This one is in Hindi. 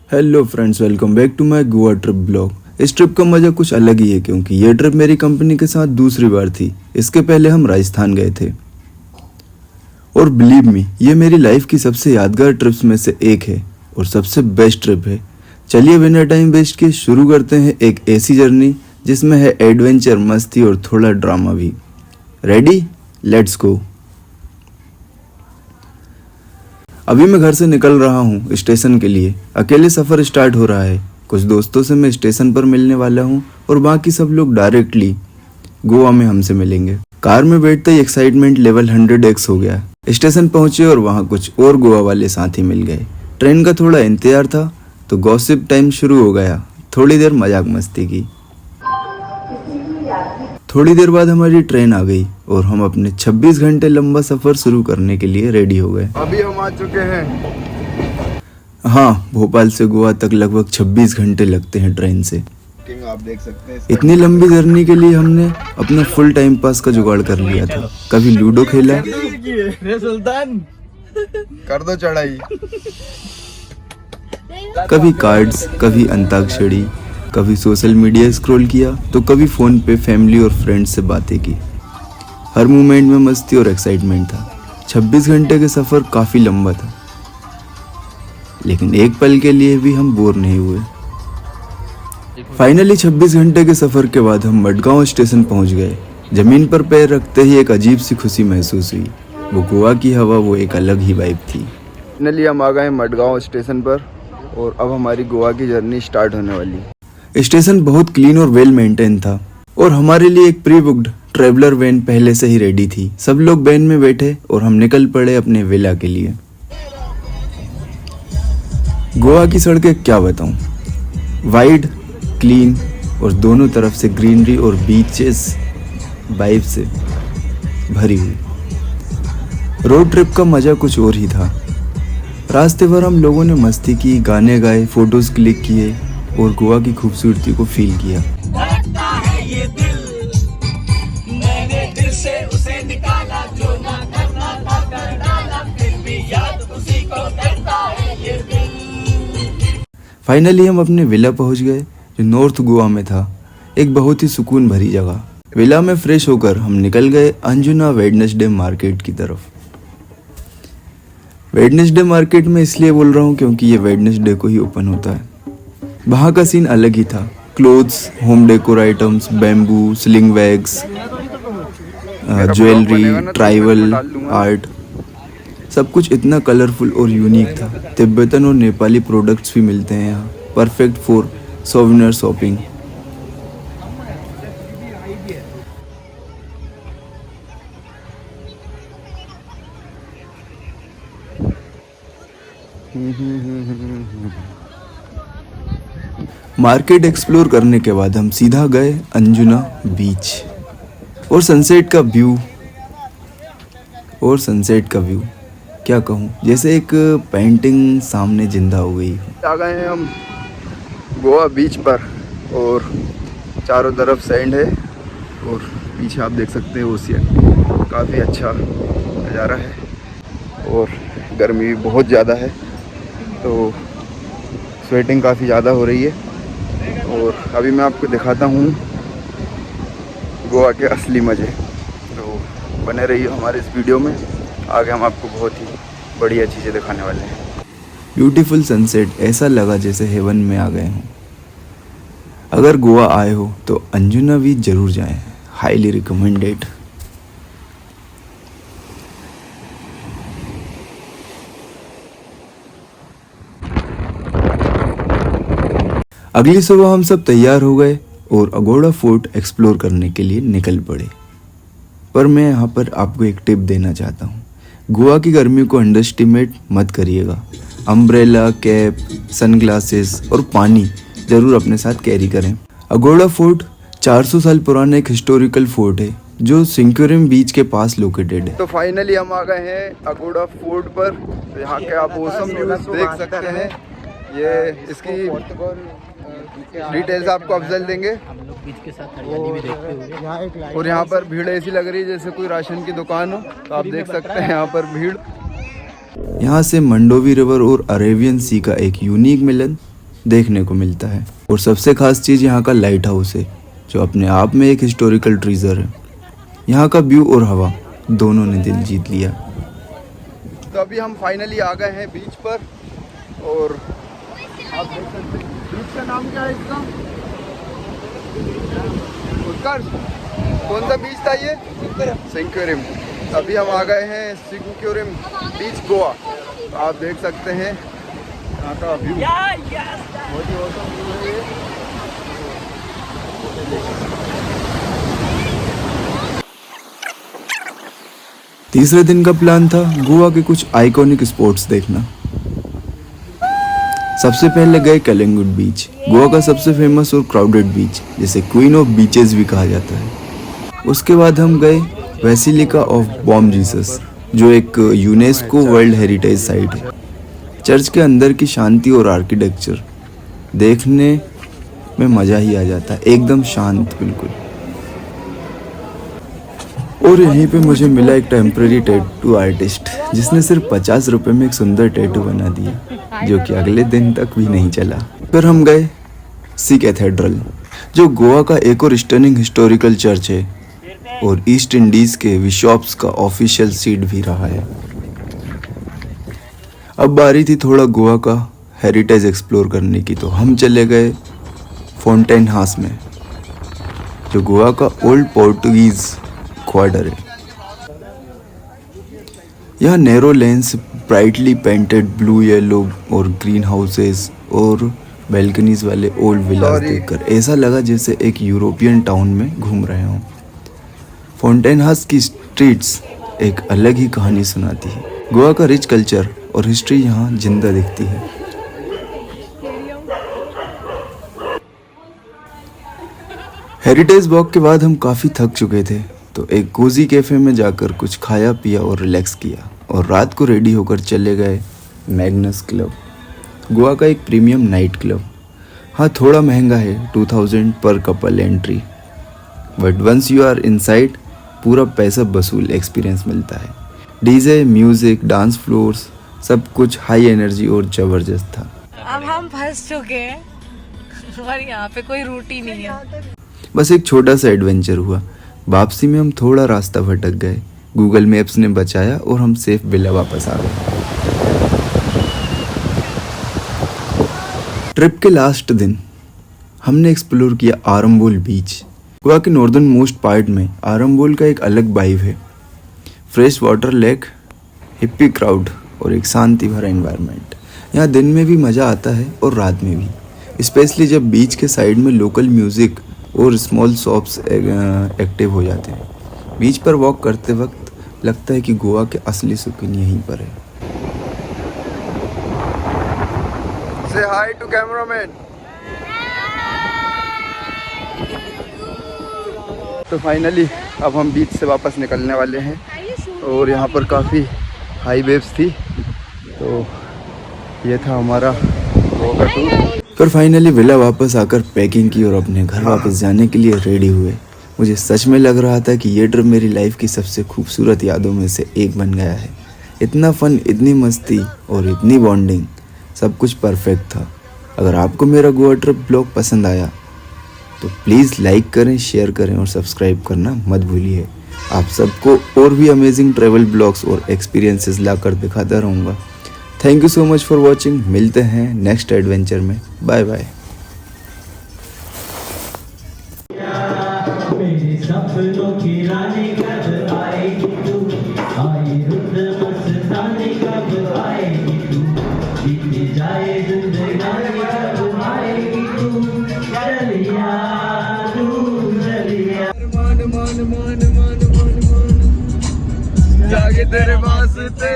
Hello friends, welcome back to my Goa trip blog. इस ट्रिप का मज़ा कुछ अलग ही है क्योंकि ये ट्रिप मेरी कंपनी के साथ दूसरी बार थी। इसके पहले हम राजस्थान गए थे और बिलीव मी, ये मेरी लाइफ की सबसे यादगार ट्रिप्स में से एक है और सबसे बेस्ट ट्रिप है। चलिए बिना टाइम वेस्ट किए शुरू करते हैं एक ऐसी जर्नी जिसमें है एडवेंचर, मस्ती और थोड़ा ड्रामा भी। रेडी? Let's go. अभी मैं घर से निकल रहा हूँ स्टेशन के लिए। अकेले सफ़र स्टार्ट हो रहा है। कुछ दोस्तों से मैं स्टेशन पर मिलने वाला हूँ और बाकी सब लोग डायरेक्टली गोवा में हमसे मिलेंगे। कार में बैठते ही एक्साइटमेंट लेवल 100x हो गया। स्टेशन पहुँचे और वहाँ कुछ और गोवा वाले साथी मिल गए। ट्रेन का थोड़ा इंतजार था तो गॉसिप टाइम शुरू हो गया। थोड़ी देर मजाक मस्ती की। थोड़ी देर बाद हमारी ट्रेन आ गई और हम अपने 26 घंटे लंबा सफ़र शुरू करने के लिए रेडी हो गए। अभी हम आ चुके हैं। हाँ, भोपाल से गोवा तक लगभग 26 घंटे लगते हैं ट्रेन से। आप देख सकते हैं इतनी लंबी जर्नी के लिए हमने अपना फुल टाइम पास का जुगाड़ कर लिया था। कभी लूडो खेला, सुल्तान कर दो चढ़ाई, कभी कार्ड्स, कभी अंताक्षरी, कभी सोशल मीडिया स्क्रॉल किया तो कभी फ़ोन पे फैमिली और फ्रेंड्स से बातें की। हर मोमेंट में मस्ती और एक्साइटमेंट था। 26 घंटे का सफ़र काफ़ी लंबा था, लेकिन एक पल के लिए भी हम बोर नहीं हुए। फाइनली 26 घंटे के सफ़र के बाद हम मडगांव स्टेशन पहुंच गए। ज़मीन पर पैर रखते ही एक अजीब सी खुशी महसूस हुई। वो गोवा की हवा, वो एक अलग ही वाइब थी। फाइनली हम आ गए मडगांव स्टेशन पर और अब हमारी गोवा की जर्नी स्टार्ट होने वाली है। स्टेशन बहुत क्लीन और वेल मेंटेन था और हमारे लिए एक प्री बुक्ड ट्रेवलर वैन पहले से ही रेडी थी। सब लोग वैन में बैठे और हम निकल पड़े अपने विला के लिए। गोवा की सड़कें क्या बताऊं, वाइड, क्लीन और दोनों तरफ से ग्रीनरी और बीचेस वाइब से भरी हुई। रोड ट्रिप का मजा कुछ और ही था। रास्ते भर हम लोगों ने मस्ती की, गाने गाए, फोटोज क्लिक किए और गोवा की खूबसूरती को फील किया। फाइनली हम अपने विला पहुंच गए जो नॉर्थ गोवा में था। एक बहुत ही सुकून भरी जगह। विला में फ्रेश होकर हम निकल गए अंजुना वेडनेसडे मार्केट की तरफ। वेडनेसडे मार्केट में इसलिए बोल रहा हूँ क्योंकि ये वेडनेसडे को ही ओपन होता है। वहाँ का सीन अलग ही था। Clothes, home decor items, bamboo, sling bags, jewellery, tribal art, सब कुछ इतना कलरफुल और यूनिक था। तिब्बतन और नेपाली प्रोडक्ट्स भी मिलते हैं यहाँ। Perfect for souvenir shopping. Market explore करने के बाद हम सीधा गए अंजुना बीच और सनसेट का व्यू क्या कहूँ, जैसे एक पेंटिंग सामने जिंदा हो गई। आ गए हैं हम गोवा बीच पर और चारों तरफ सैंड है और पीछे आप देख सकते हैं ओशियन। काफ़ी अच्छा नज़ारा है और गर्मी भी बहुत ज़्यादा है तो स्वेटिंग काफ़ी ज़्यादा हो रही है। और अभी मैं आपको दिखाता हूँ गोवा के असली मज़े। तो बने रहिए हमारे इस वीडियो में। आगे हम आपको बहुत ही बढ़िया चीज़ें दिखाने वाले हैं। ब्यूटीफुल सनसेट, ऐसा लगा जैसे हेवन में आ गए हों। अगर गोवा आए हो तो अंजुना बीच जरूर जाएं। Highly recommended. अगली सुबह हम सब तैयार हो गए और अगोड़ा फोर्ट एक्सप्लोर करने के लिए निकल पड़े। पर मैं यहाँ पर आपको एक टिप देना चाहता हूँ। गोवा की गर्मी को अंडरएस्टिमेट मत करिएगा। अम्ब्रेला, कैप, सनग्लासेस और पानी ज़रूर अपने साथ कैरी करें। अगोड़ा फोर्ट 400 साल पुराना एक हिस्टोरिकल फोर्ट है जो सिंक्योरिम बीच के पास लोकेटेड है। तो फाइनली हम आ गए हैं अगोड़ा फोर्ट पर। तो यहाँ के आप मौसम व्यूज देख सकते हैं। ये इसकी डिटेल्स आपको अफजल देंगे। हम लोग बीच के साथ हरियाली भी देखते हुए। और यहाँ पर भीड़ ऐसी लग रही है जैसे कोई राशन की दुकान हो। तो आप देख सकते हैं यहाँ पर भीड़। यहाँ से मंडोवी रिवर और अरेबियन सी का एक यूनिक मिलन देखने को मिलता है। और सबसे खास चीज़ यहाँ का लाइट हाउस है, जो अपने आप में एक हिस्टोरिकल ट्रीजर है। यहाँ का व्यू और हवा दोनों ने दिल जीत लिया। तो अभी हम फाइनली आ गए हैं बीच पर, और आप देख सकते हैं बीच का नाम क्या है इसका? उत्कर्ष। कौन सा बीच था ये? सिंक्वेरियम। अभी हम आ गए हैं सिंक्वेरियम बीच गोवा। तो आप देख सकते हैं यहाँ का व्यू बहुत ही औसम व्यू है ये। तीसरे दिन का प्लान था गोवा के कुछ आइकॉनिक स्पॉट्स देखना। सबसे पहले गए कलिंगुड बीच, गोवा का सबसे फेमस और क्राउडेड बीच, जिसे क्वीन ऑफ बीचेस भी कहा जाता है। उसके बाद हम गए बेसिलिका ऑफ बॉम जीसस, जो एक यूनेस्को वर्ल्ड हेरिटेज साइट है। चर्च के अंदर की शांति और आर्किटेक्चर देखने में मज़ा ही आ जाता है, एकदम शांत बिल्कुल। और यहीं पे मुझे मिला एक टेम्परेरी टैटू आर्टिस्ट, जिसने सिर्फ 50 रुपए में एक सुंदर टैटू बना दिया, जो कि अगले दिन तक भी नहीं चला। फिर हम गए सी कैथेड्रल, जो गोवा का एक और स्टनिंग हिस्टोरिकल चर्च है और ईस्ट इंडीज के बिशॉप्स का ऑफिशियल सीट भी रहा है। अब बारी थी थोड़ा गोवा का हेरिटेज एक्सप्लोर करने की, तो हम चले गए फाउंटेन हाउस में, जो गोवा का ओल्ड पोर्टुगीज क्वार्टर है। यहाँ narrow lens, brightly painted blue, yellow और ग्रीन हाउसेस और बैल्कनीज वाले ओल्ड विलास देखकर ऐसा लगा जैसे एक यूरोपियन टाउन में घूम रहे हों। फाउंटेन हाउस की स्ट्रीट्स एक अलग ही कहानी सुनाती है। गोवा का रिच कल्चर और हिस्ट्री यहाँ जिंदा दिखती है। हेरिटेज वॉक के बाद हम काफ़ी थक चुके थे, तो एक कोजी कैफ़े में जाकर कुछ खाया पिया और रिलैक्स किया, और रात को रेडी होकर चले गए मैग्नस क्लब, गोवा का एक प्रीमियम नाइट क्लब। हाँ, थोड़ा महंगा है, 2000 पर couple entry, but once you are inside पूरा पैसा वसूल एक्सपीरियंस मिलता है। डीजे, म्यूज़िक, डांस फ्लोर्स, सब कुछ हाई एनर्जी और ज़बरदस्त था। अब हम फंस चुके हैं और यहाँ पे कोई रूट ही नहीं है। बस एक छोटा सा एडवेंचर हुआ। वापसी में हम थोड़ा रास्ता भटक गए, गूगल मैप्स ने बचाया और हम सेफ बिला वापस आ गए। ट्रिप के लास्ट दिन हमने एक्सप्लोर किया आरंबोल बीच। गोवा के नॉर्दर्न मोस्ट पार्ट में आरंबोल का एक अलग वाइब है। Fresh water lake, hippie crowd और एक शांति भरा एनवायरनमेंट। यहाँ दिन में भी मज़ा आता है और रात में भी, स्पेशली जब बीच के साइड में लोकल म्यूज़िक और स्मॉल शॉप्स एक्टिव हो जाते हैं। बीच पर वॉक करते वक्त लगता है कि गोवा के असली सुकून यहीं पर है। Say hi to cameraman. तो फाइनली अब हम बीच से वापस निकलने वाले हैं, और यहाँ पर काफ़ी हाई वेव्स थी, तो ये था हमारा गोवा का टूर। फिर फाइनली विला वापस आकर पैकिंग की और अपने घर वापस जाने के लिए रेडी हुए। मुझे सच में लग रहा था कि ये ट्रिप मेरी लाइफ की सबसे खूबसूरत यादों में से एक बन गया है। इतना फन, इतनी मस्ती और इतनी बॉन्डिंग, सब कुछ परफेक्ट था। अगर आपको मेरा गोवा ट्रिप ब्लॉग पसंद आया तो प्लीज़ लाइक करें, शेयर करें और सब्सक्राइब करना मत भूलिए। आप सबको और भी अमेजिंग ट्रैवल ब्लॉग्स और एक्सपीरियंसेस लाकर दिखाता रहूँगा। Thank you so much for watching. मिलते हैं नेक्स्ट एडवेंचर में। Bye bye. सपनों की रानी कब आएगी तू, आई रुद्र मस्तानी कब आएगी तू, बीत जाए जिंदगानी कब आएगी तू, चलिया तू चलिया। मान मान मान मान मान मान जागे तेरे वास्ते।